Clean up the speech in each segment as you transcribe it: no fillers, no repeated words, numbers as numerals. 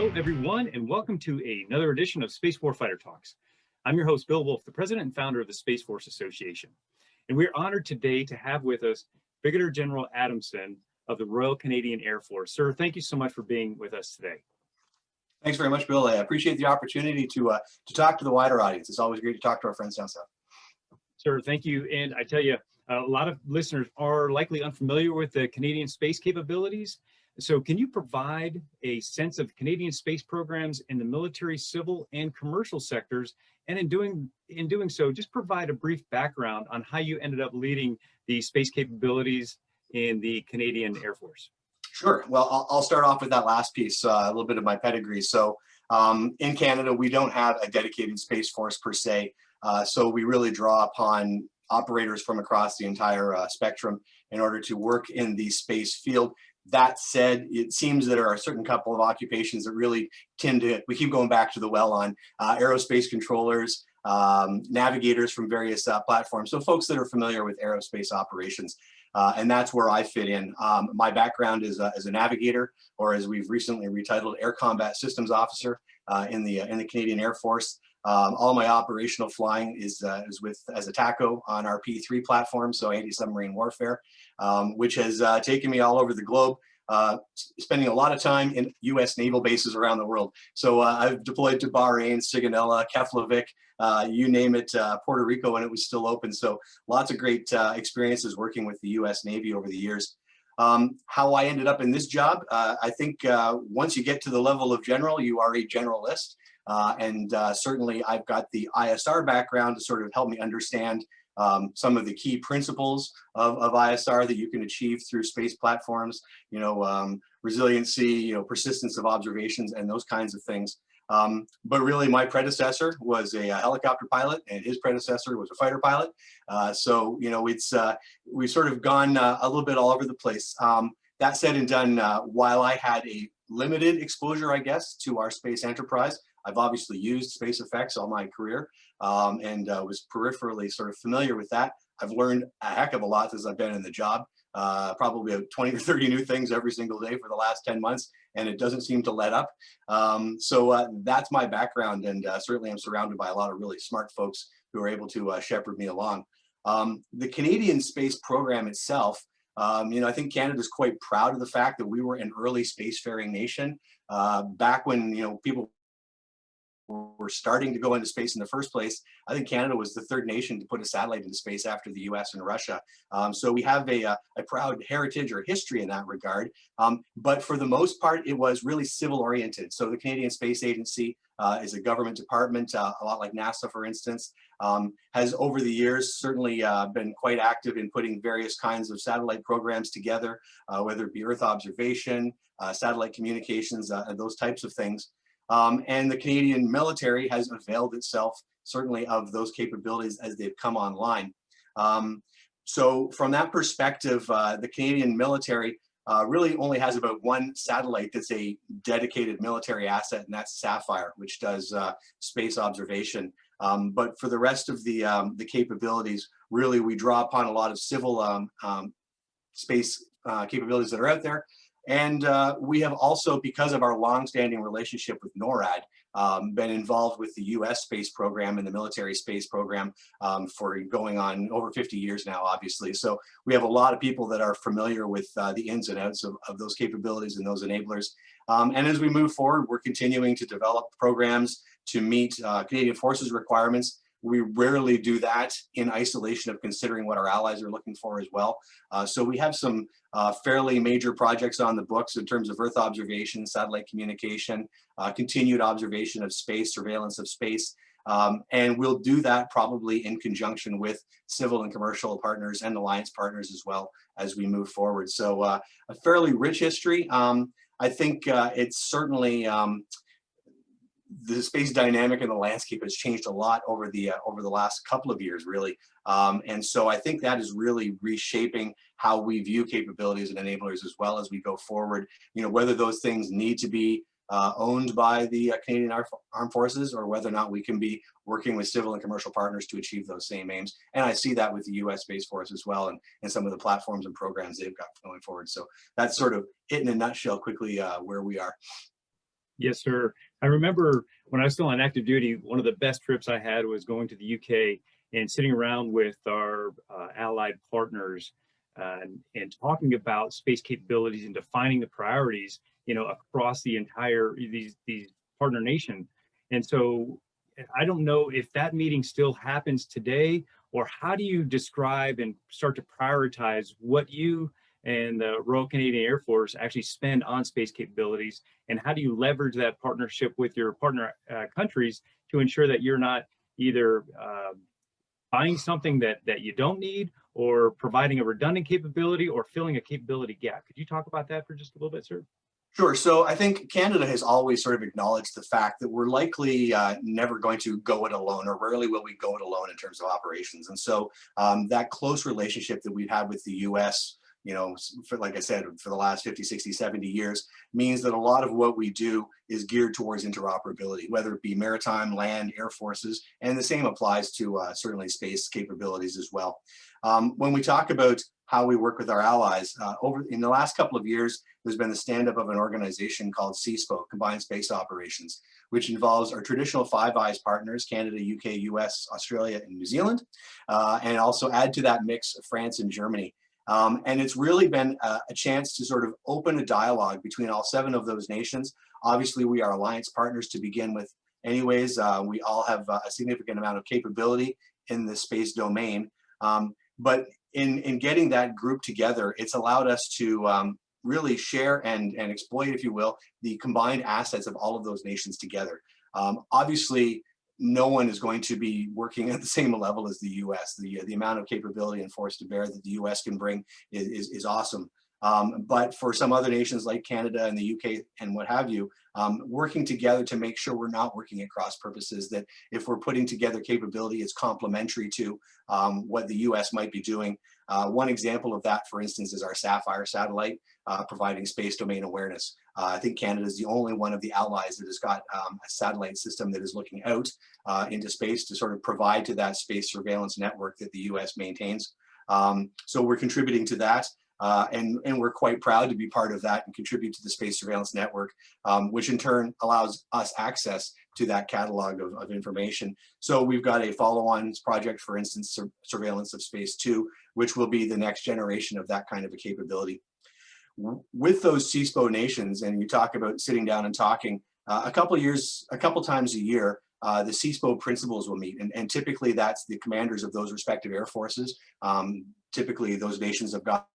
Hello, everyone, and welcome to another edition of Space Warfighter Talks. I'm your host, Bill Wolf, the president and founder of the Space Force Association. And we're honored today to have with us Brigadier General Adamson of the Royal Canadian Air Force. Sir, thank you so much for being with us today. Thanks very much, Bill. I appreciate the opportunity to talk to the wider audience. It's always great to talk to our friends down south. Sir, thank you. And I tell you, a lot of listeners are likely unfamiliar with the Canadian space capabilities. So can you provide a sense of Canadian space programs in the military, civil, and commercial sectors? And in doing so, just provide a brief background on how you ended up leading the space capabilities in the Canadian Air Force. Sure. Well, I'll start off with that last piece, a little bit of my pedigree. So in Canada, we don't have a dedicated space force per se. So we really draw upon operators from across the entire spectrum in order to work in the space field. That said, it seems that there are a certain couple of occupations that really tend to, we keep going back to the well on, aerospace controllers, navigators from various platforms. So folks that are familiar with aerospace operations. And that's where I fit in. My background is as a navigator, or as we've recently retitled, Air Combat Systems Officer in the Canadian Air Force. All my operational flying is as a TACO on our P3 platform, so anti-submarine warfare, which has taken me all over the globe, spending a lot of time in U.S. naval bases around the world. So I've deployed to Bahrain, Sigonella, Keflavik, you name it, Puerto Rico when it was still open. So lots of great experiences working with the U.S. Navy over the years. How I ended up in this job, I think once you get to the level of general, you are a generalist. And certainly I've got the ISR background to sort of help me understand some of the key principles of ISR that you can achieve through space platforms, resiliency, persistence of observations and those kinds of things. But really my predecessor was a helicopter pilot and his predecessor was a fighter pilot. So, we've sort of gone a little bit all over the place. That said and done, while I had a limited exposure, I guess, to our space enterprise, I've obviously used space effects all my career and was peripherally sort of familiar with that. I've learned a heck of a lot as I've been in the job, probably 20 or 30 new things every single day for the last 10 months, and it doesn't seem to let up. So that's my background, and certainly I'm surrounded by a lot of really smart folks who are able to shepherd me along. The Canadian space program itself, I think Canada's quite proud of the fact that we were an early spacefaring nation. Back when, people were starting to go into space in the first place, I think Canada was the third nation to put a satellite into space after the US and Russia. So we have a proud heritage or history in that regard. But for the most part, it was really civil oriented. So the Canadian Space Agency is a government department, a lot like NASA, for instance, has over the years certainly been quite active in putting various kinds of satellite programs together, whether it be Earth observation, satellite communications, and those types of things. And the Canadian military has availed itself certainly of those capabilities as they've come online. So from that perspective, the Canadian military really only has about one satellite that's a dedicated military asset, and that's Sapphire, which does space observation. But for the rest of the capabilities, really we draw upon a lot of civil space capabilities that are out there. And we have also, because of our longstanding relationship with NORAD, been involved with the US space program and the military space program for going on over 50 years now, obviously. So we have a lot of people that are familiar with the ins and outs of those capabilities and those enablers. And as we move forward, we're continuing to develop programs to meet Canadian Forces requirements. We rarely do that in isolation of considering what our allies are looking for as well. So we have some fairly major projects on the books in terms of Earth observation, satellite communication, continued observation of space, surveillance of space. And we'll do that probably in conjunction with civil and commercial partners and alliance partners as well as we move forward. So a fairly rich history. I think it's certainly the space dynamic and the landscape has changed a lot over the last couple of years, really. And so I think that is really reshaping how we view capabilities and enablers as well as we go forward. Whether those things need to be owned by the Canadian Armed Forces, or whether or not we can be working with civil and commercial partners to achieve those same aims. And I see that with the US Space Force as well, and some of the platforms and programs they've got going forward. So that's sort of it in a nutshell quickly where we are. Yes, sir. I remember when I was still on active duty, one of the best trips I had was going to the UK and sitting around with our allied partners and talking about space capabilities and defining the priorities, across the entire these partner nation. And so I don't know if that meeting still happens today, or how do you describe and start to prioritize what you and the Royal Canadian Air Force actually spend on space capabilities, and how do you leverage that partnership with your partner countries to ensure that you're not either buying something that you don't need, or providing a redundant capability, or filling a capability gap? Could you talk about that for just a little bit, sir? Sure. So I think Canada has always sort of acknowledged the fact that we're likely never going to go it alone, or rarely will we go it alone in terms of operations. And so that close relationship that we've had with the US, for, like I said, for the last 50, 60, 70 years, means that a lot of what we do is geared towards interoperability, whether it be maritime, land, air forces, and the same applies to certainly space capabilities as well. When we talk about how we work with our allies, in the last couple of years, there's been the stand-up of an organization called CANSpOC, Combined Space Operations, which involves our traditional Five Eyes partners, Canada, UK, US, Australia, and New Zealand, and also add to that mix France and Germany. And it's really been a chance to sort of open a dialogue between all 7 of those nations. Obviously, we are alliance partners to begin with anyways. We all have a significant amount of capability in the space domain. But in getting that group together, it's allowed us to really share and exploit, if you will, the combined assets of all of those nations together. Obviously, no one is going to be working at the same level as the US. The amount of capability and force to bear that the US can bring is awesome. But for some other nations like Canada and the UK and what have you, working together to make sure we're not working at cross purposes, that if we're putting together capability, it's complementary to what the US might be doing. One example of that, for instance, is our Sapphire satellite providing space domain awareness. I think Canada is the only one of the allies that has got a satellite system that is looking out into space to sort of provide to that space surveillance network that the US maintains. So we're contributing to that. And we're quite proud to be part of that and contribute to the space surveillance network, which in turn allows us access to that catalog of information. So we've got a follow-on project, for instance, surveillance of space 2, which will be the next generation of that kind of a capability. With those CSPO nations, and you talk about sitting down and talking, a couple times a year, the CSPO principals will meet, and typically that's the commanders of those respective air forces. Typically those nations have got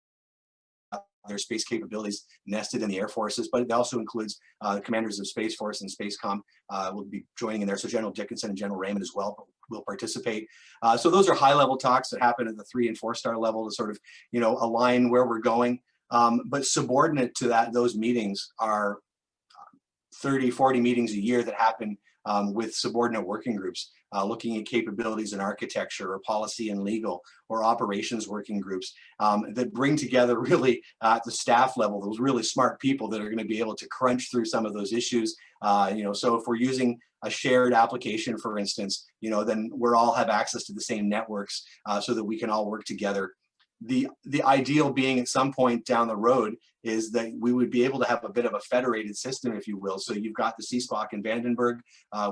their space capabilities nested in the air forces, but it also includes the commanders of Space Force and Spacecom will be joining in there. So General Dickinson and General Raymond as well will participate. So those are high-level talks that happen at the 3- and 4-star level to sort of, align where we're going. But subordinate to those meetings are 30, 40 meetings a year that happen with subordinate working groups, looking at capabilities in architecture or policy and legal or operations working groups that bring together really at the staff level, those really smart people that are going to be able to crunch through some of those issues. So if we're using a shared application, for instance, then we're all have access to the same networks so that we can all work together. The ideal being at some point down the road is that we would be able to have a bit of a federated system, if you will. So you've got the CSPOC in Vandenberg,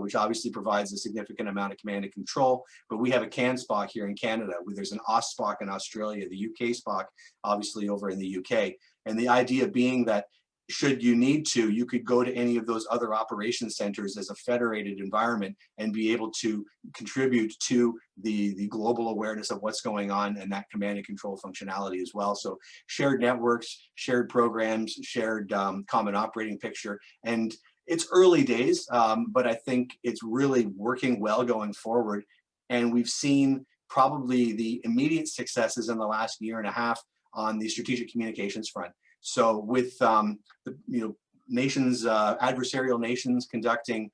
which obviously provides a significant amount of command and control, but we have a CANSpOC here in Canada, where there's an OSSPOC in Australia, the UK SPOC, obviously over in the UK. And the idea being that should you need to, you could go to any of those other operation centers as a federated environment and be able to contribute to the global awareness of what's going on and that command and control functionality as well. So shared networks, shared programs, shared common operating picture. And it's early days, but I think it's really working well going forward. And we've seen probably the immediate successes in the last year and a half on the strategic communications front. So with nations, adversarial nations conducting,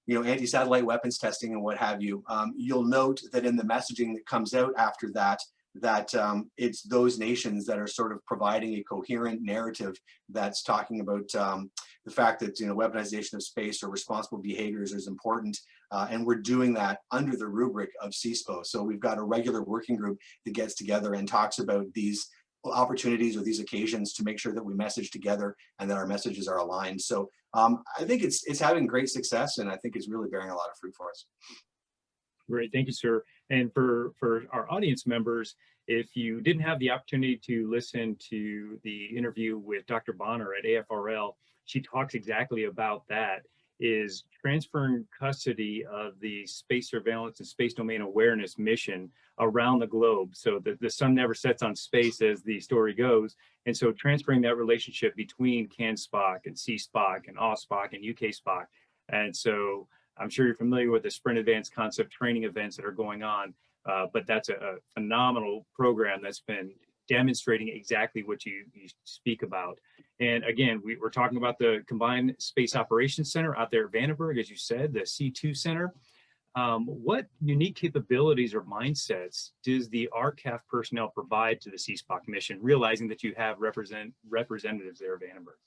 anti-satellite weapons testing and what have you, you'll note that in the messaging that comes out after that, it's those nations that are sort of providing a coherent narrative that's talking about the fact that weaponization of space or responsible behaviors is important, and we're doing that under the rubric of CSPO. So we've got a regular working group that gets together and talks about these opportunities or these occasions to make sure that we message together and that our messages are aligned. So I think it's having great success, and I think it's really bearing a lot of fruit for us. Great, thank you, sir. And for our audience members, if you didn't have the opportunity to listen to the interview with Dr. Bonner at AFRL, she talks exactly about that, is transferring custody of the space surveillance and space domain awareness mission around the globe. So the sun never sets on space, as the story goes. And so transferring that relationship between CANSpOC and CSpOC and OSPOC and UKSpOC. And so I'm sure you're familiar with the Sprint Advanced Concept training events that are going on, but that's a phenomenal program that's been demonstrating exactly what you speak about. And again, we're talking about the Combined Space Operations Center out there at Vandenberg, as you said, the C2 Center. What unique capabilities or mindsets does the RCAF personnel provide to the CSpOC mission, realizing that you have representatives there at Vandenberg?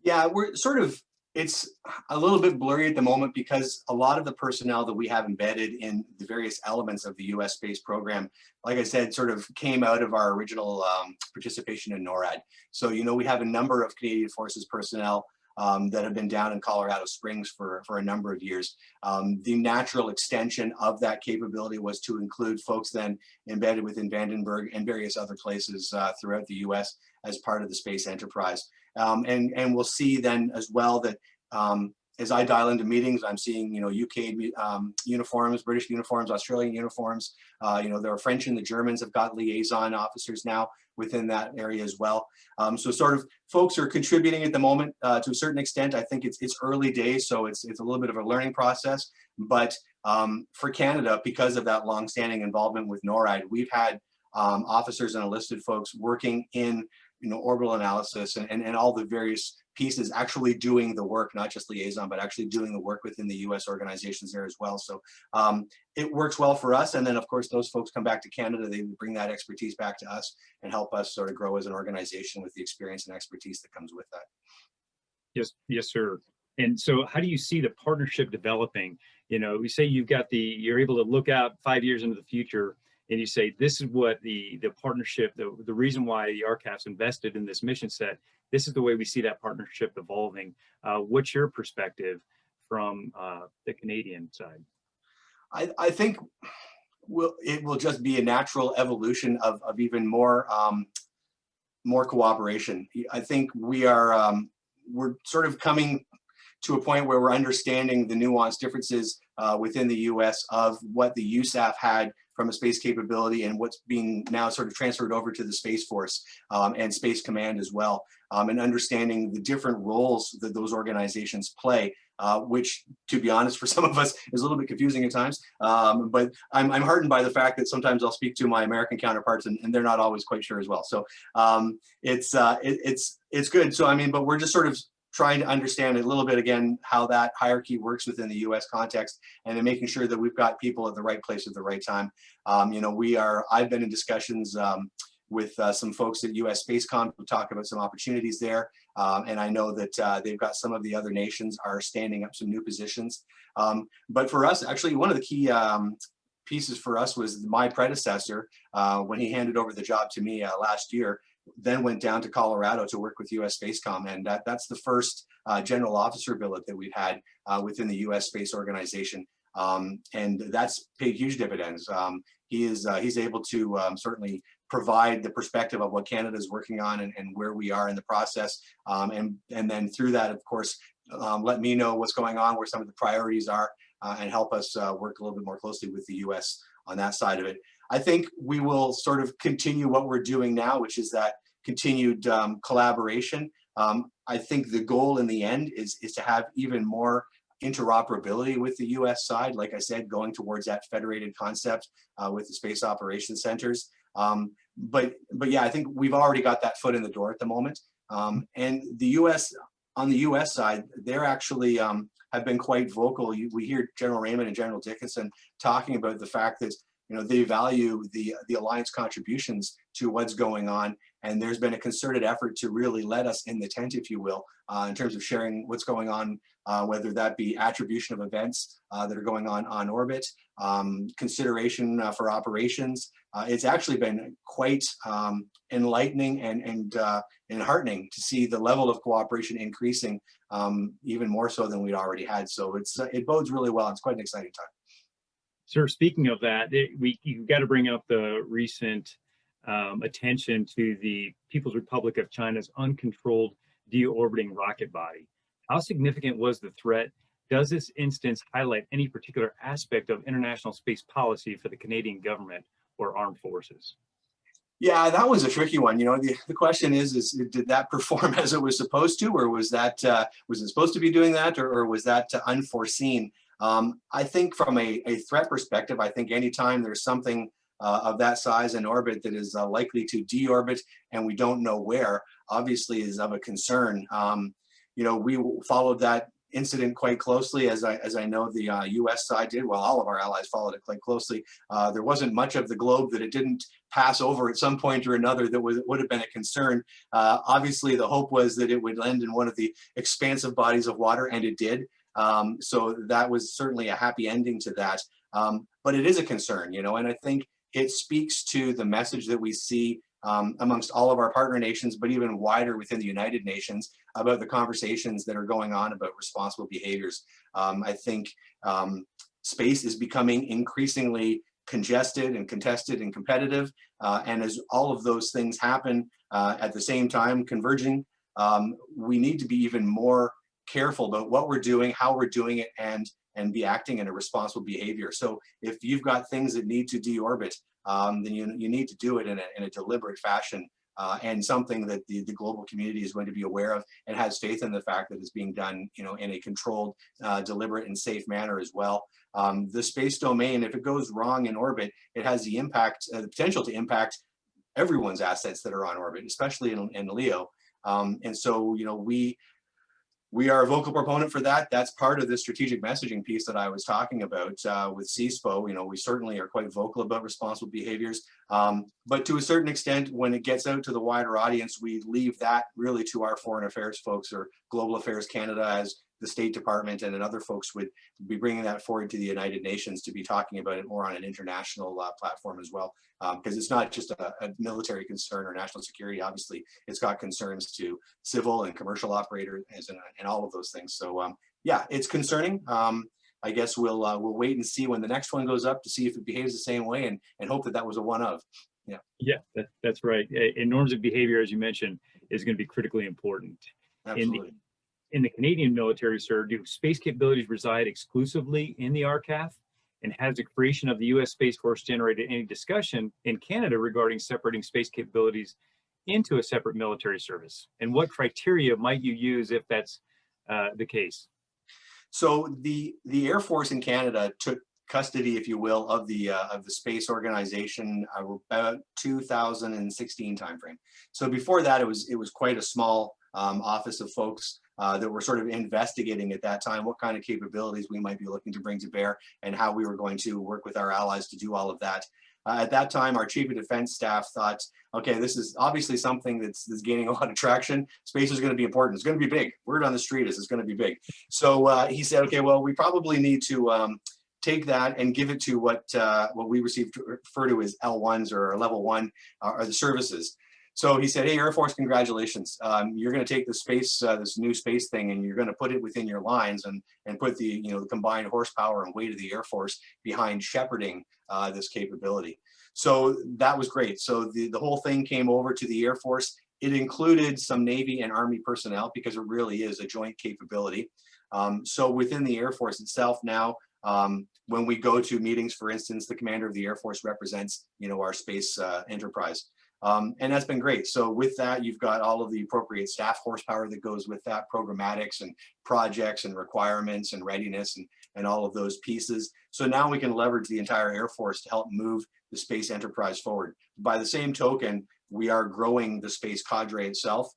Yeah, we're sort of, it's a little bit blurry at the moment because a lot of the personnel that we have embedded in the various elements of the US space program, like I said, sort of came out of our original participation in NORAD. So, you know, we have a number of Canadian Forces personnel that have been down in Colorado Springs for a number of years. The natural extension of that capability was to include folks then embedded within Vandenberg and various other places throughout the US as part of the space enterprise. And we'll see then as well that as I dial into meetings, I'm seeing, you know, UK uniforms, British uniforms, Australian uniforms. You know, there are French and the Germans have got liaison officers now within that area as well. So sort of folks are contributing at the moment to a certain extent. I think it's early days, so it's a little bit of a learning process. But for Canada, because of that longstanding involvement with NORAD, we've had officers and enlisted folks working in, you know, orbital analysis and all the various pieces, actually doing the work, not just liaison, but actually doing the work within the US organizations there as well. So it works well for us. And then of course, those folks come back to Canada, they bring that expertise back to us and help us sort of grow as an organization with the experience and expertise that comes with that. Yes, sir. And so how do you see the partnership developing? You know, we say you're able to look out 5 years into the future, and you say, this is what the partnership, the reason why the RCAF's invested in this mission set, this is the way we see that partnership evolving. What's your perspective from the Canadian side? I think it will just be a natural evolution of even more cooperation. I think we're sort of coming to a point where we're understanding the nuanced differences within the US of what the USAF had from a space capability and what's being now sort of transferred over to the Space Force and Space Command as well, and understanding the different roles that those organizations play, which, to be honest, for some of us is a little bit confusing at times. But I'm heartened by the fact that sometimes I'll speak to my American counterparts and they're not always quite sure as well. So it's good. So, I mean, but we're just sort of trying to understand a little bit, again, how that hierarchy works within the US context, and then making sure that we've got people at the right place at the right time. You know, I've been in discussions with some folks at US Spacecom to talk about some opportunities there. And I know that they've got some of the other nations are standing up some new positions. But for us, actually, one of the key pieces for us was my predecessor, when he handed over the job to me last year, then went down to Colorado to work with US Spacecom, and that's the first general officer billet that we've had within the US Space Organization, and that's paid huge dividends. He's able to certainly provide the perspective of what Canada is working on and where we are in the process, and then through that, of course, let me know what's going on, where some of the priorities are, and help us work a little bit more closely with the US on that side of it. I think we will sort of continue what we're doing now, which is that continued collaboration. I think the goal in the end is to have even more interoperability with the US side, like I said, going towards that federated concept with the space operations centers. But yeah, I think we've already got that foot in the door at the moment. And the US, on the US side, they're actually have been quite vocal. We hear General Raymond and General Dickinson talking about the fact that they value the Alliance contributions to what's going on. And there's been a concerted effort to really let us in the tent, if you will, in terms of sharing what's going on, whether that be attribution of events that are going on orbit, consideration for operations. It's actually been quite enlightening and heartening to see the level of cooperation increasing even more so than we'd already had. So it bodes really well. It's quite an exciting time. Sir, speaking of that, you've got to bring up the recent attention to the People's Republic of China's uncontrolled deorbiting rocket body. How significant was the threat? Does this instance highlight any particular aspect of international space policy for the Canadian government or armed forces? Yeah, that was a tricky one. The question is did that perform as it was supposed to, or was it supposed to be doing that, or was that unforeseen? I think from a threat perspective, I think anytime there's something of that size in orbit that is likely to deorbit and we don't know where, obviously is of a concern. We followed that incident quite closely, as I know the U.S. side did. Well, all of our allies followed it quite closely. There wasn't much of the globe that it didn't pass over at some point or another that would have been a concern. Obviously, the hope was that it would land in one of the expansive bodies of water, and it did. So that was certainly a happy ending to that. But it is a concern, and I think it speaks to the message that we see amongst all of our partner nations, but even wider within the United Nations, about the conversations that are going on about responsible behaviors. I think space is becoming increasingly congested and contested and competitive. And as all of those things happen at the same time, converging, we need to be even more careful about what we're doing, how we're doing it, and be acting in a responsible behavior. So if you've got things that need to deorbit, then you need to do it in a deliberate fashion, and something that the global community is going to be aware of and has faith in the fact that it's being done, in a controlled, deliberate, and safe manner as well. The space domain, if it goes wrong in orbit, it has the potential to impact everyone's assets that are on orbit, especially in LEO. And so, we are a vocal proponent for that. That's part of the strategic messaging piece that I was talking about with CSPO. We certainly are quite vocal about responsible behaviors. But to a certain extent, when it gets out to the wider audience, we leave that really to our foreign affairs folks, or Global Affairs Canada, as the State Department and other folks would be bringing that forward to the United Nations to be talking about it more on an international platform as well. Because it's not just a military concern or national security. Obviously, it's got concerns to civil and commercial operators and all of those things. So yeah, it's concerning. I guess we'll wait and see when the next one goes up to see if it behaves the same way, and hope that was a one of. Yeah. Yeah, that's right. And norms of behavior, as you mentioned, is going to be critically important. Absolutely. In the Canadian military, sir, do space capabilities reside exclusively in the RCAF? And has the creation of the U.S. Space Force generated any discussion in Canada regarding separating space capabilities into a separate military service? And what criteria might you use if that's the case? So the Air Force in Canada took custody, if you will, of the space organization about 2016 timeframe. So before that, it was quite a small office of folks that were sort of investigating at that time what kind of capabilities we might be looking to bring to bear and how we were going to work with our allies to do all of that. At that time, our Chief of Defense staff thought, okay, this is obviously something that's gaining a lot of traction. Space is going to be important. It's going to be big. Word on the street is it's going to be big. So he said, okay, well, we probably need to take that and give it to what we refer to as L1s, or level 1, are the services. So he said, hey, Air Force, congratulations. You're going to take the space, this new space thing, and you're going to put it within your lines and put the the combined horsepower and weight of the Air Force behind shepherding this capability. So that was great. So the whole thing came over to the Air Force. It included some Navy and Army personnel because it really is a joint capability. So within the Air Force itself now, when we go to meetings, for instance, the commander of the Air Force represents our space enterprise. And that's been great. So with that, you've got all of the appropriate staff horsepower that goes with that, programmatics and projects and requirements and readiness and all of those pieces. So now we can leverage the entire Air Force to help move the space enterprise forward. By the same token, we are growing the space cadre itself.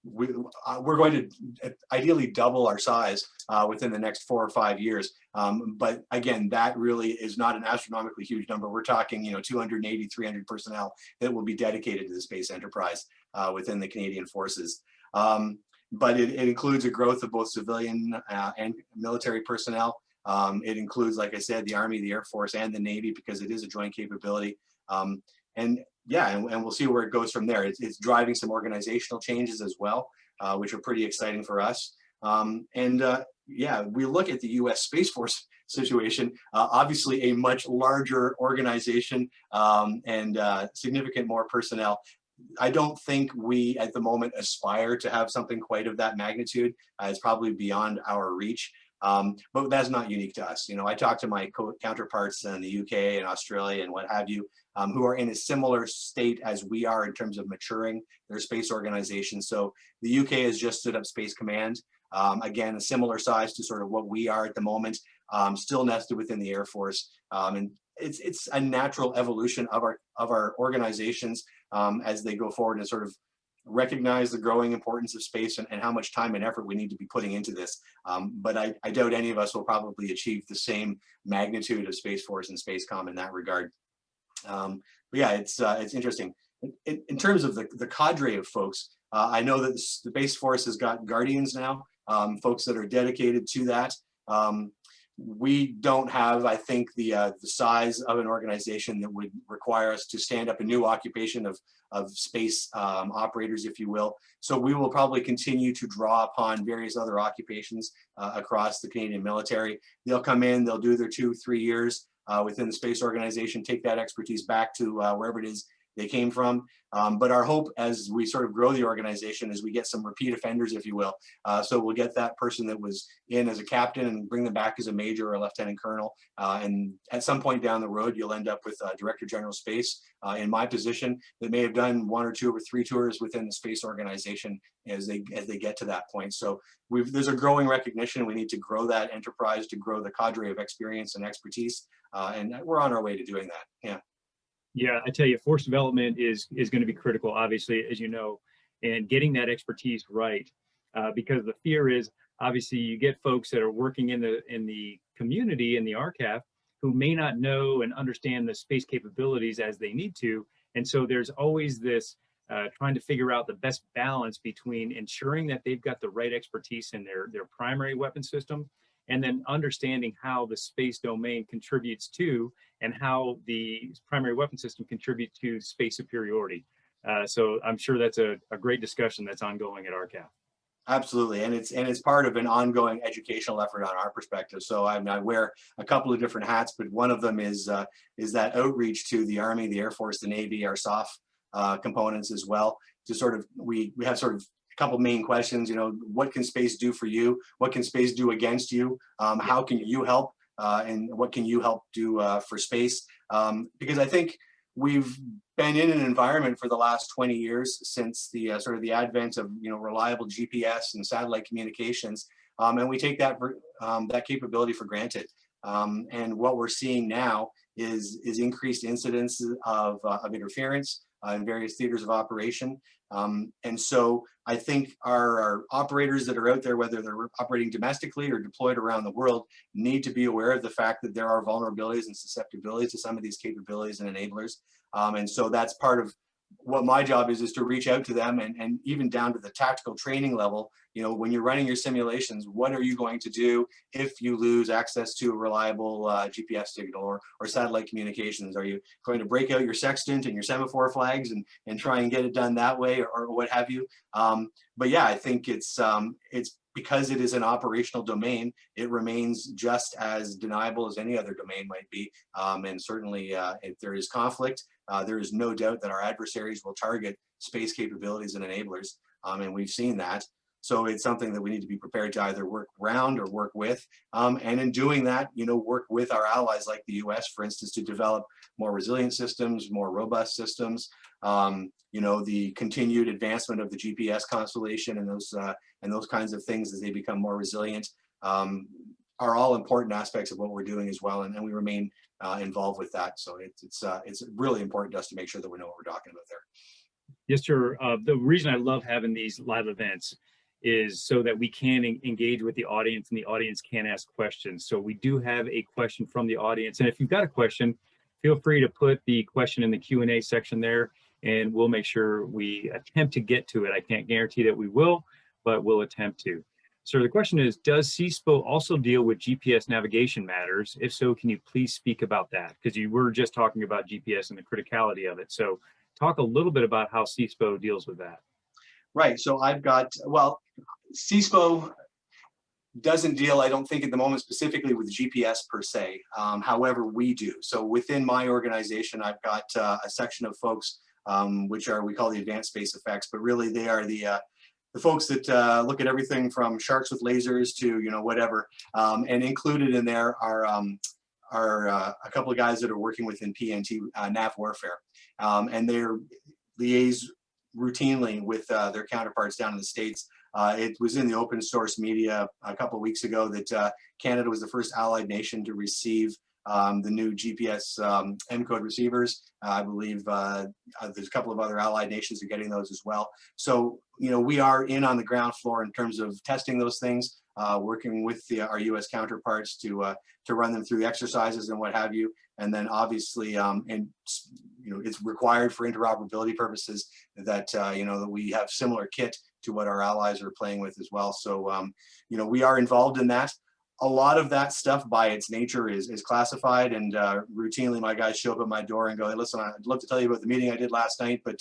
we're going to ideally double our size within the next 4 or 5 years. But again, that really is not an astronomically huge number. We're talking, 280, 300 personnel that will be dedicated to the space enterprise within the Canadian Forces. But it includes a growth of both civilian and military personnel. It includes, like I said, the Army, the Air Force, and the Navy, because it is a joint capability. And we'll see where it goes from there. It's driving some organizational changes as well, which are pretty exciting for us. We look at the U.S. Space Force situation, obviously a much larger organization and significant more personnel. I don't think we at the moment aspire to have something quite of that magnitude. It's probably beyond our reach. But that's not unique to us. I talk to my counterparts in the UK and Australia and what have you, who are in a similar state as we are in terms of maturing their space organization. So the UK has just stood up Space Command, again, a similar size to sort of what we are at the moment, still nested within the Air Force. And it's a natural evolution of our organizations as they go forward and sort of recognize the growing importance of space and how much time and effort we need to be putting into this. But I doubt any of us will probably achieve the same magnitude of Space Force and Spacecom in that regard. But yeah, it's interesting. In terms of the cadre of folks, I know that the Space Force has got Guardians now, folks that are dedicated to that. We don't have, I think, the size of an organization that would require us to stand up a new occupation of space operators, if you will. So we will probably continue to draw upon various other occupations across the Canadian military. They'll come in, they'll do their 2-3 years within the space organization, take that expertise back to wherever it is they came from. But our hope as we sort of grow the organization is we get some repeat offenders, if you will. So we'll get that person that was in as a captain and bring them back as a major or a lieutenant colonel. And at some point down the road, you'll end up with Director General Space in my position that may have done 1 or 2 or 3 tours within the space organization as they get to that point. So there's a growing recognition. We need to grow that enterprise, to grow the cadre of experience and expertise. And we're on our way to doing that. Yeah. Yeah, I tell you, force development is going to be critical, obviously, as you know, and getting that expertise right, because the fear is obviously you get folks that are working in the community in the RCAF who may not know and understand the space capabilities as they need to, and so there's always this trying to figure out the best balance between ensuring that they've got the right expertise in their primary weapon system, and then understanding how the space domain contributes to and how the primary weapon system contributes to space superiority. So I'm sure that's a great discussion that's ongoing at RCAF. Absolutely, and it's part of an ongoing educational effort on our perspective. So I wear a couple of different hats, but one of them is that outreach to the Army, the Air Force, the Navy, our SOF components as well. To sort of we have sort of a couple main questions. What can space do for you? What can space do against you? How can you help? And what can you help do for space? Because I think we've been in an environment for the last 20 years since the sort of the advent of reliable GPS and satellite communications, and we take that capability for granted. And what we're seeing now is increased incidents of interference in various theaters of operation. And so I think our operators that are out there, whether they're operating domestically or deployed around the world, need to be aware of the fact that there are vulnerabilities and susceptibilities to some of these capabilities and enablers. And so that's part of what my job is to reach out to them, and even down to the tactical training level. When you're running your simulations, what are you going to do if you lose access to a reliable GPS signal or satellite communications? Are you going to break out your sextant and your semaphore flags and try and get it done that way, or what have you? But yeah, I think it's because it is an operational domain, it remains just as deniable as any other domain might be. And certainly if there is conflict, there is no doubt that our adversaries will target space capabilities and enablers, and we've seen that. So it's something that we need to be prepared to either work around or work with. And in doing that, work with our allies like the US, for instance, to develop more resilient systems, more robust systems. The continued advancement of the GPS constellation and those kinds of things as they become more resilient are all important aspects of what we're doing as well. And we remain involved with that. So it's really important to us to make sure that we know what we're talking about there. Yes, sir. The reason I love having these live events is so that we can engage with the audience and the audience can ask questions. So we do have a question from the audience. And if you've got a question, feel free to put the question in the Q&A section there, and we'll make sure we attempt to get to it. I can't guarantee that we will, but we'll attempt to. So the question is, does CANSpOC also deal with GPS navigation matters? If so, can you please speak about that? Because you were just talking about GPS and the criticality of it. So talk a little bit about how CANSpOC deals with that. Right. So I've got, well, CANSpOC doesn't deal, I don't think at the moment specifically with GPS per se. However, we do. So within my organization, I've got a section of folks which are, we call the advanced space effects, but really they are the folks that look at everything from sharks with lasers to, you know, whatever. And included in there are a couple of guys that are working within PNT nav warfare. And they're liaise routinely with their counterparts down in the States. It was in the open source media a couple of weeks ago that Canada was the first allied nation to receive the new GPS encode receivers. I believe there's a couple of other allied nations are getting those as well. So, you know, we are in on the ground floor in terms of testing those things, working with our U.S. counterparts to run them through exercises and what have you. And then obviously, and you know, it's required for interoperability purposes that you know, that we have similar kit to what our allies are playing with as well. So, you know, we are involved in that. A lot of that stuff by its nature is classified, and routinely my guys show up at my door and go, hey, listen, I'd love to tell you about the meeting I did last night, but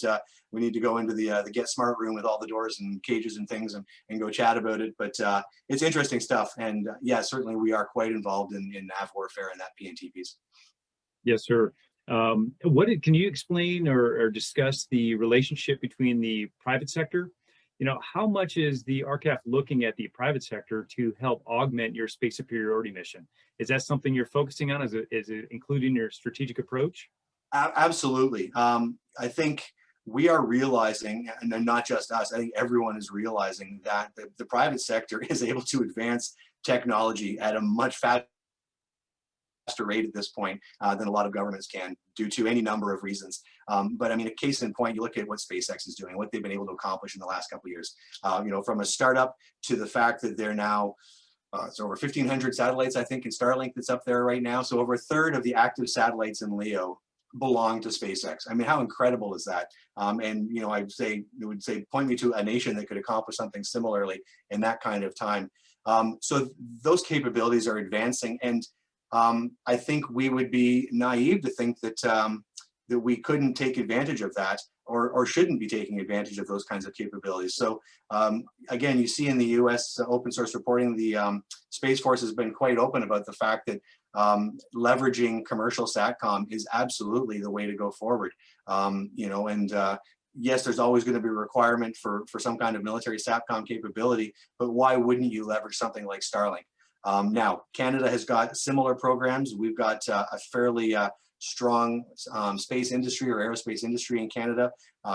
we need to go into the Get Smart room with all the doors and cages and things and go chat about it. But it's interesting stuff. And yeah, certainly we are quite involved in nav warfare and that PNT piece. Yes, sir. Can you explain or discuss the relationship between the private sector? You know, how much is the RCAF looking at the private sector to help augment your space superiority mission? Is that something you're focusing on? Is it included in your strategic approach? Absolutely. I think we are realizing, and not just us, I think everyone is realizing that the private sector is able to advance technology at a much faster rate at this point than a lot of governments can, due to any number of reasons. But I mean, a case in point, you look at what SpaceX is doing, what they've been able to accomplish in the last couple of years. You know, from a startup to the fact that they're now, it's over 1,500 satellites, I think, in Starlink that's up there right now. So over a third of the active satellites in LEO belong to SpaceX. I mean, how incredible is that? And, you know, it would say, point me to a nation that could accomplish something similarly in that kind of time. So those capabilities are advancing. And I think we would be naive to think that that we couldn't take advantage of that, or shouldn't be taking advantage of those kinds of capabilities. So again, you see in the U.S. open source reporting, the Space Force has been quite open about the fact that leveraging commercial SATCOM is absolutely the way to go forward. You know, and yes, there's always going to be a requirement for some kind of military SATCOM capability, but why wouldn't you leverage something like Starlink? Now, Canada has got similar programs. We've got a fairly strong space industry or aerospace industry in Canada,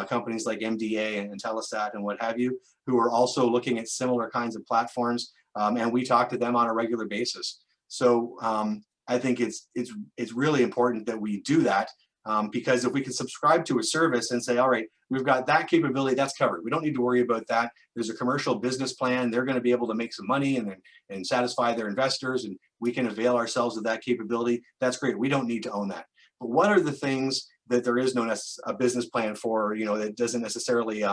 companies like MDA and Telesat and what have you, who are also looking at similar kinds of platforms, and we talk to them on a regular basis. So I think it's really important that we do that, because if we can subscribe to a service and say, all right, we've got that capability, that's covered. We don't need to worry about that. There's a commercial business plan. They're going to be able to make some money and satisfy their investors, and we can avail ourselves of that capability. That's great. We don't need to own that. But what are the things that there is no a business plan for, you know, that doesn't necessarily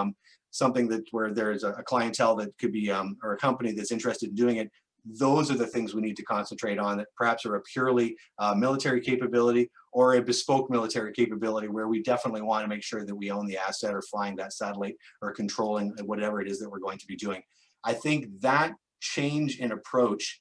something that where there's a clientele that could be or a company that's interested in doing it? Those are the things we need to concentrate on, that perhaps are a purely military capability or a bespoke military capability, where we definitely want to make sure that we own the asset or flying that satellite or controlling whatever it is that we're going to be doing. I think that change in approach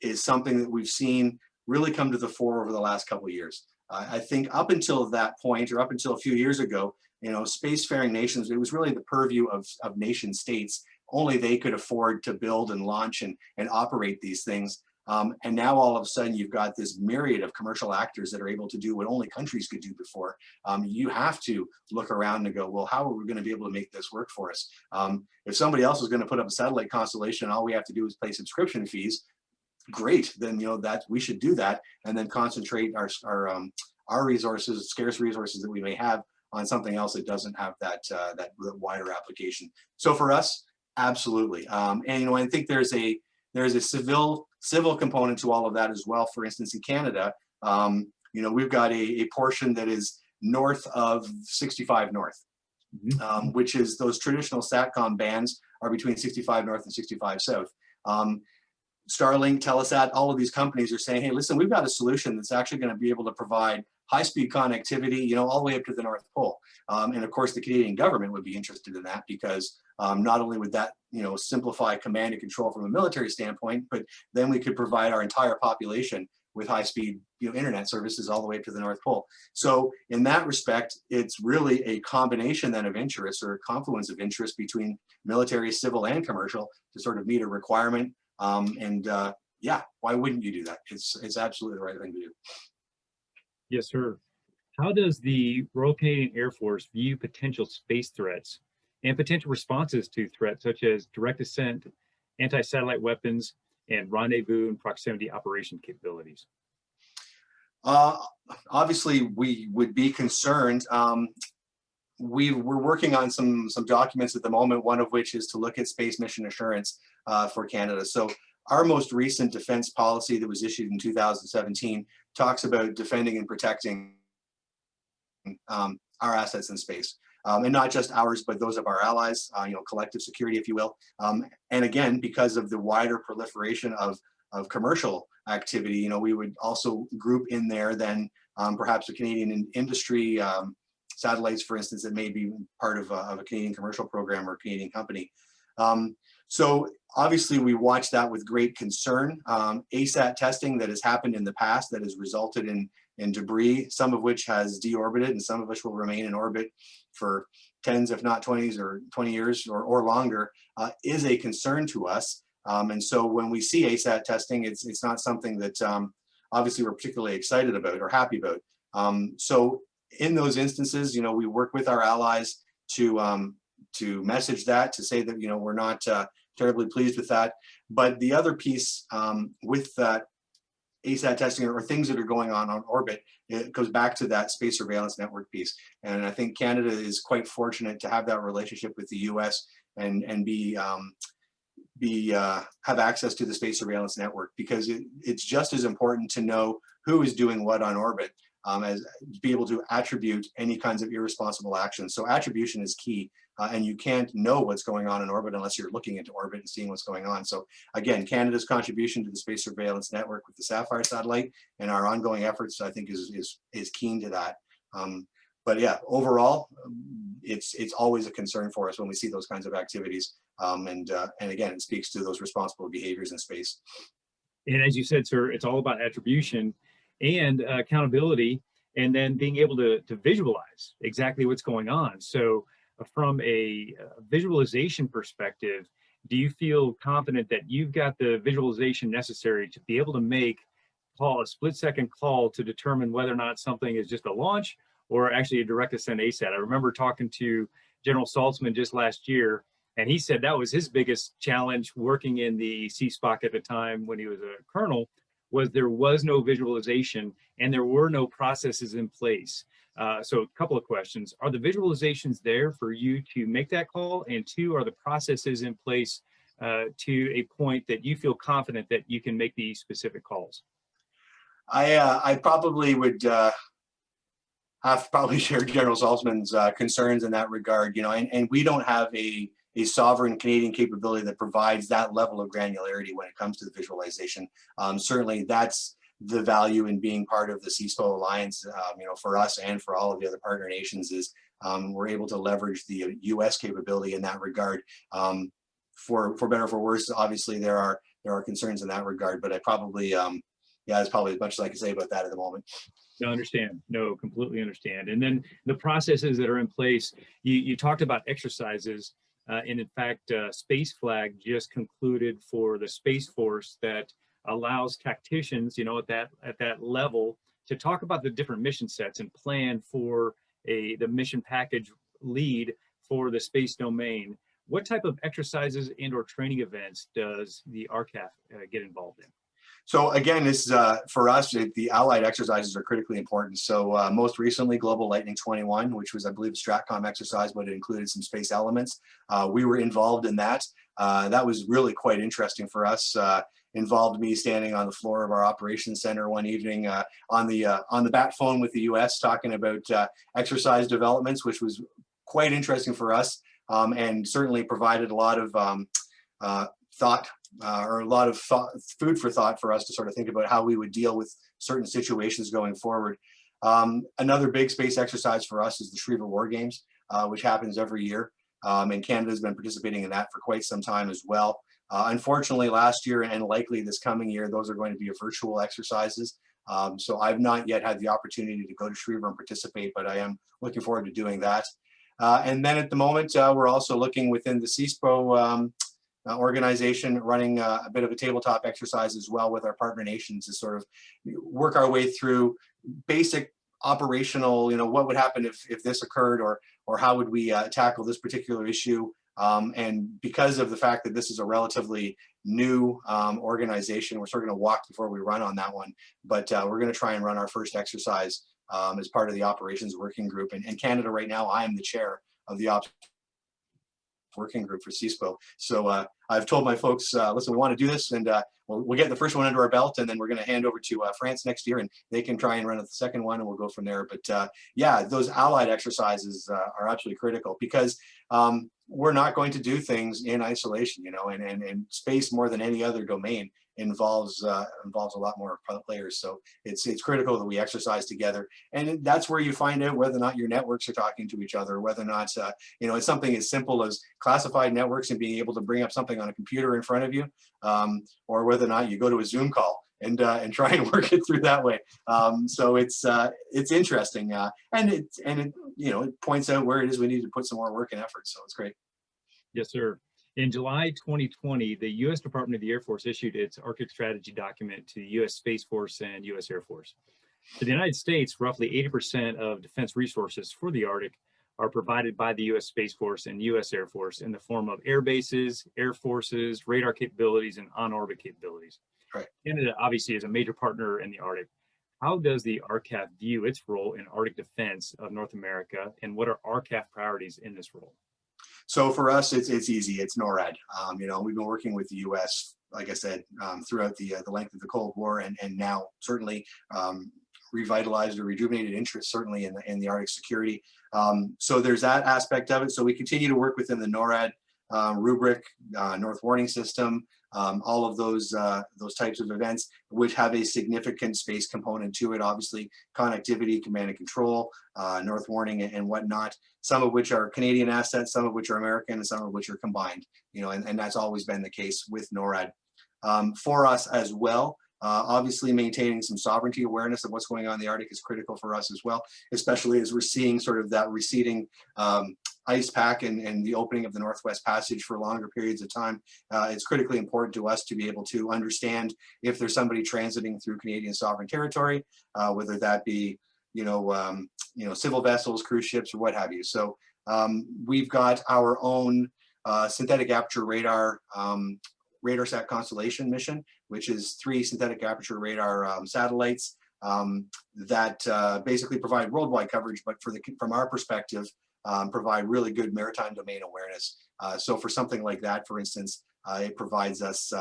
is something that we've seen really come to the fore over the last couple of years. I think up until that point, or up until a few years ago, you know, spacefaring nations, it was really the purview of nation states. Only they could afford to build and launch and operate these things. And now all of a sudden you've got this myriad of commercial actors that are able to do what only countries could do before. You have to look around and go, well, how are we going to be able to make this work for us? If somebody else is going to put up a satellite constellation, all we have to do is pay subscription fees. Great, then, you know, that we should do that, and then concentrate our resources, scarce resources that we may have, on something else that doesn't have that wider application. So for us, absolutely. And you know, I think there's a civil component to all of that as well. For instance, in Canada, you know, we've got a portion that is north of 65 North, which is those traditional SATCOM bands are between 65 North and 65 South. Starlink, Telesat, all of these companies are saying, hey, listen, we've got a solution that's actually going to be able to provide high-speed connectivity, you know, all the way up to the North Pole. And of course, the Canadian government would be interested in that because not only would that, you know, simplify command and control from a military standpoint, but then we could provide our entire population with high-speed, you know, internet services all the way up to the North Pole. So in that respect, it's really a combination then of interests, or a confluence of interest between military, civil, and commercial to sort of meet a requirement. Yeah, why wouldn't you do that? It's absolutely the right thing to do. Yes, sir. How does the Royal Canadian Air Force view potential space threats and potential responses to threats such as direct ascent, anti-satellite weapons, and rendezvous and proximity operation capabilities? Obviously, we would be concerned. We're working on some documents at the moment, one of which is to look at space mission assurance for Canada. So our most recent defense policy that was issued in 2017 talks about defending and protecting our assets in space. And not just ours, but those of our allies, you know, collective security, if you will. And again, because of the wider proliferation of commercial activity, you know, we would also group in there then perhaps a Canadian industry, satellites, for instance, that may be part of a Canadian commercial program or a Canadian company. So obviously we watch that with great concern. ASAT testing that has happened in the past that has resulted in debris, some of which has deorbited and some of which will remain in orbit for 10s, if not 20s or 20 years or longer, is a concern to us. And so when we see ASAT testing, it's not something that obviously we're particularly excited about or happy about. So in those instances, you know, we work with our allies to message that, to say that, you know, we're not terribly pleased with that. But the other piece with that ASAT testing or things that are going on orbit, it goes back to that space surveillance network piece. And I think Canada is quite fortunate to have that relationship with the US and have access to the space surveillance network, because it's just as important to know who is doing what on orbit as to be able to attribute any kinds of irresponsible actions. So attribution is key, and you can't know what's going on in orbit unless you're looking into orbit and seeing what's going on. So again, Canada's contribution to the space surveillance network with the Sapphire satellite and our ongoing efforts, I think, is keen to that. But yeah, overall, it's always a concern for us when we see those kinds of activities. And again, it speaks to those responsible behaviors in space. And as you said, sir, it's all about attribution and accountability, and then being able to visualize exactly what's going on. So from a visualization perspective, do you feel confident that you've got the visualization necessary to be able to make a split-second call to determine whether or not something is just a launch or actually a direct ascent ASAT? I remember talking to General Saltzman just last year, and he said that was his biggest challenge working in the CSPOC at the time when he was a colonel, was there was no visualization and there were no processes in place. So a couple of questions. Are the visualizations there for you to make that call? And two, are the processes in place to a point that you feel confident that you can make these specific calls? I probably would have to probably share General Saltzman's concerns in that regard, you know, and we don't have a sovereign Canadian capability that provides that level of granularity when it comes to the visualization. Certainly that's the value in being part of the CSPO Alliance, you know, for us and for all of the other partner nations, is we're able to leverage the US capability in that regard. For better or for worse, obviously there are concerns in that regard, but I probably, yeah, that's probably as much as I can say about that at the moment. No, understand. No, completely understand. And then the processes that are in place, you talked about exercises, and in fact, Space Flag just concluded for the Space Force that allows tacticians, you know, at that level to talk about the different mission sets and plan for the mission package lead for the space domain. What type of exercises and or training events does the RCAF get involved in? So again, this for us, the allied exercises are critically important. So most recently, Global Lightning 21, which was, I believe, a STRATCOM exercise, but it included some space elements. We were involved in that. That was really quite interesting for us. Involved me standing on the floor of our operations center one evening on the bat phone with the U.S. talking about exercise developments, which was quite interesting for us, and certainly provided a lot of thought. Or a lot of food for thought for us to sort of think about how we would deal with certain situations going forward. Another big space exercise for us is the Shriva War Games, which happens every year. And Canada has been participating in that for quite some time as well. Unfortunately, last year and likely this coming year, those are going to be virtual exercises. So I've not yet had the opportunity to go to Shriva and participate, but I am looking forward to doing that. And then at the moment, we're also looking within the CANSpOC organization, running a bit of a tabletop exercise as well with our partner nations to sort of work our way through basic operational, what would happen if this occurred, or how would we tackle this particular issue. And because of the fact that this is a relatively new organization, we're sort of going to walk before we run on that one. But we're going to try and run our first exercise as part of the operations working group. And in Canada right now, I am the chair of the ops working group for CANSpOC. So I've told my folks, listen, we want to do this, and we'll get the first one under our belt, and then we're going to hand over to France next year, and they can try and run the second one, and we'll go from there. But yeah, those allied exercises are absolutely critical, because we're not going to do things in isolation, and space, more than any other domain, involves a lot more players. So it's critical that we exercise together, and that's where you find out whether or not your networks are talking to each other, whether or not it's something as simple as classified networks and being able to bring up something on a computer in front of you, or whether or not you go to a Zoom call and try and work it through that way. So it's interesting, and it points out where it is we need to put some more work and effort. So it's great. Yes, sir. In July 2020, the U.S. Department of the Air Force issued its Arctic strategy document to the U.S. Space Force and U.S. Air Force. For the United States, roughly 80% of defense resources for the Arctic are provided by the U.S. Space Force and U.S. Air Force in the form of air bases, air forces, radar capabilities, and on-orbit capabilities. Right. Canada obviously is a major partner in the Arctic. How does the RCAF view its role in Arctic defense of North America, and what are RCAF priorities in this role? So for us, it's easy. It's NORAD. We've been working with the U.S., like I said, throughout the length of the Cold War, and now certainly revitalized or rejuvenated interest certainly in the Arctic security. So there's that aspect of it. So we continue to work within the NORAD rubric, North Warning System, all of those types of events, which have a significant space component to it. Obviously, connectivity, command and control, North Warning, and whatnot. Some of which are Canadian assets, some of which are American, and some of which are combined. And that's always been the case with NORAD. For us as well, obviously maintaining some sovereignty awareness of what's going on in the Arctic is critical for us as well, especially as we're seeing sort of that receding ice pack and the opening of the Northwest Passage for longer periods of time. It's critically important to us to be able to understand if there's somebody transiting through Canadian sovereign territory, whether that be civil vessels, cruise ships, or what have you. So we've got our own synthetic aperture radar RadarSat constellation mission, which is 3 synthetic aperture radar satellites that basically provide worldwide coverage, but from our perspective, provide really good maritime domain awareness. So for something like that, for instance, it provides us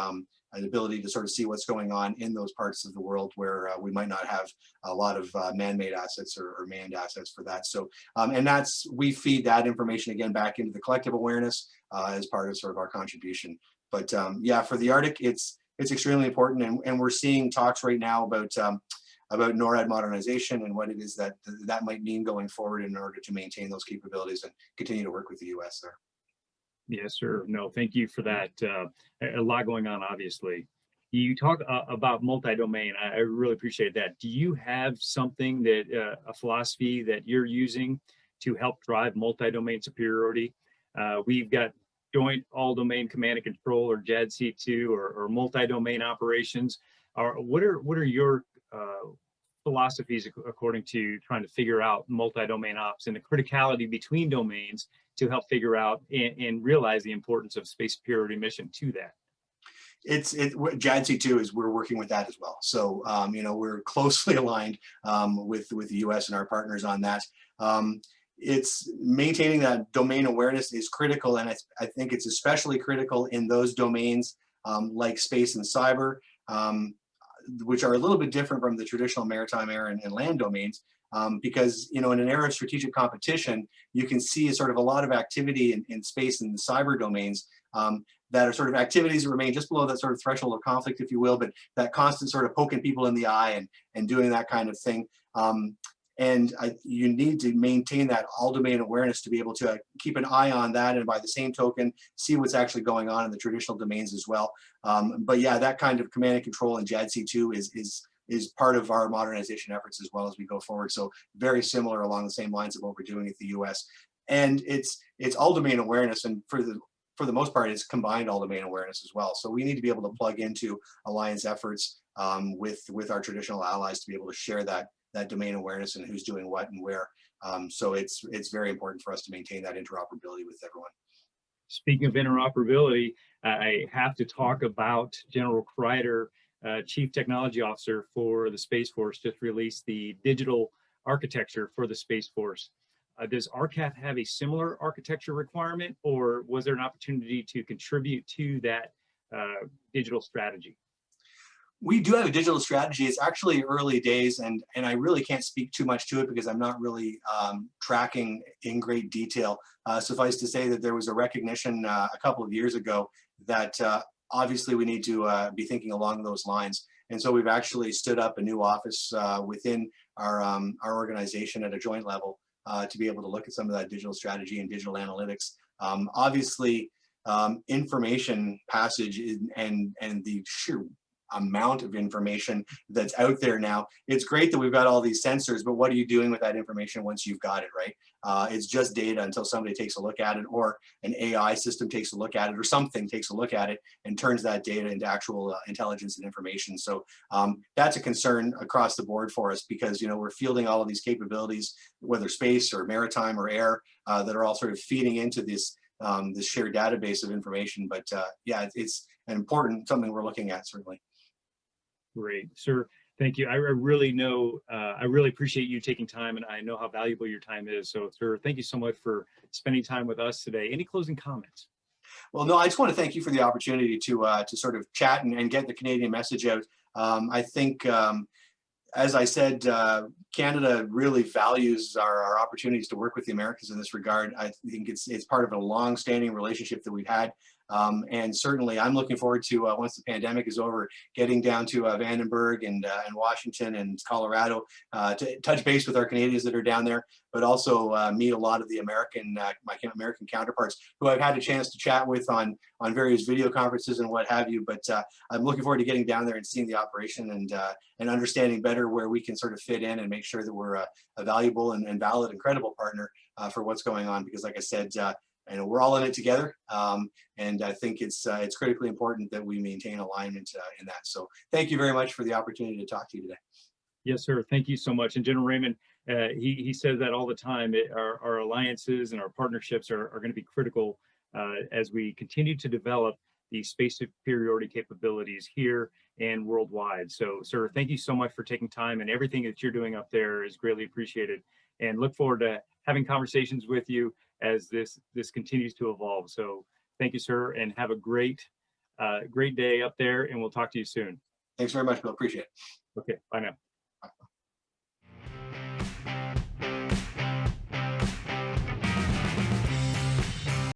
an ability to sort of see what's going on in those parts of the world where we might not have a lot of man-made assets or manned assets for that. So, and we feed that information again back into the collective awareness as part of sort of our contribution. But yeah, for the Arctic, it's extremely important, and we're seeing talks right now about NORAD modernization and what it is that might mean going forward in order to maintain those capabilities and continue to work with the U.S. there. Yes, sir. No, thank you for that. A lot going on, obviously. You talk about multi-domain. I really appreciate that. Do you have something that, a philosophy that you're using to help drive multi-domain superiority? We've got joint all-domain command and control, or JADC2, or multi-domain operations. What are your philosophies according to trying to figure out multi-domain ops and the criticality between domains to help figure out and realize the importance of space superiority mission to that? JADC2 is, we're working with that as well. So, you know, we're closely aligned with the US and our partners on that. It's maintaining that domain awareness is critical, and I think it's especially critical in those domains like space and cyber, which are a little bit different from the traditional maritime, air, and land domains. Because, you know, in an era of strategic competition, you can see sort of a lot of activity in space and the cyber domains that are sort of activities that remain just below that sort of threshold of conflict, if you will, but that constant sort of poking people in the eye and doing that kind of thing. You need to maintain that all domain awareness to be able to keep an eye on that, and by the same token, see what's actually going on in the traditional domains as well. But yeah, that kind of command and control in JADC2 is part of our modernization efforts as well as we go forward. So very similar along the same lines of what we're doing at the US. And it's all domain awareness, and for the most part, it's combined all domain awareness as well. So we need to be able to plug into alliance efforts with our traditional allies to be able to share that domain awareness and who's doing what and where. So it's very important for us to maintain that interoperability with everyone. Speaking of interoperability, I have to talk about General Kreider, Chief Technology Officer for the Space Force, just released the digital architecture for the Space Force. Does RCAF have a similar architecture requirement, or was there an opportunity to contribute to that digital strategy? We do have a digital strategy. It's actually early days, and I really can't speak too much to it because I'm not really tracking in great detail. Suffice to say that there was a recognition a couple of years ago that obviously we need to be thinking along those lines. And so we've actually stood up a new office within our organization at a joint level to be able to look at some of that digital strategy and digital analytics. Obviously, information passage and the sheer amount of information that's out there now. It's great that we've got all these sensors, but what are you doing with that information once you've got it, right? It's just data until somebody takes a look at it, or an AI system takes a look at it, or something takes a look at it and turns that data into actual intelligence and information. So that's a concern across the board for us, because, you know, we're fielding all of these capabilities, whether space or maritime or air, that are all sort of feeding into this shared database of information. But yeah, it's an important something we're looking at, certainly. Great, sir. Thank you. I really know, I really appreciate you taking time, and I know how valuable your time is. So, sir, thank you so much for spending time with us today. Any closing comments? Well, no, I just want to thank you for the opportunity to sort of chat and get the Canadian message out. I think, as I said, Canada really values our opportunities to work with the Americans in this regard. I think it's part of a long-standing relationship that we've had. And certainly I'm looking forward to, once the pandemic is over, getting down to Vandenberg and Washington and Colorado to touch base with our Canadians that are down there, but also meet a lot of the my American counterparts who I've had a chance to chat with on various video conferences and what have you. But I'm looking forward to getting down there and seeing the operation and understanding better where we can sort of fit in and make sure that we're a valuable and valid and credible partner for what's going on. Because like I said, and we're all in it together, and I think it's critically important that we maintain alignment in that. So thank you very much for the opportunity to talk to you today. Yes, sir. Thank you so much. And General Raymond, he says that all the time. Our alliances and our partnerships are going to be critical as we continue to develop these space superiority capabilities here and worldwide. So, sir, thank you so much for taking time, and everything that you're doing up there is greatly appreciated. And look forward to having conversations with you as this continues to evolve. So thank you, sir, and have a great day up there, and we'll talk to you soon. Thanks very much, Bill. Appreciate it. Okay, bye now.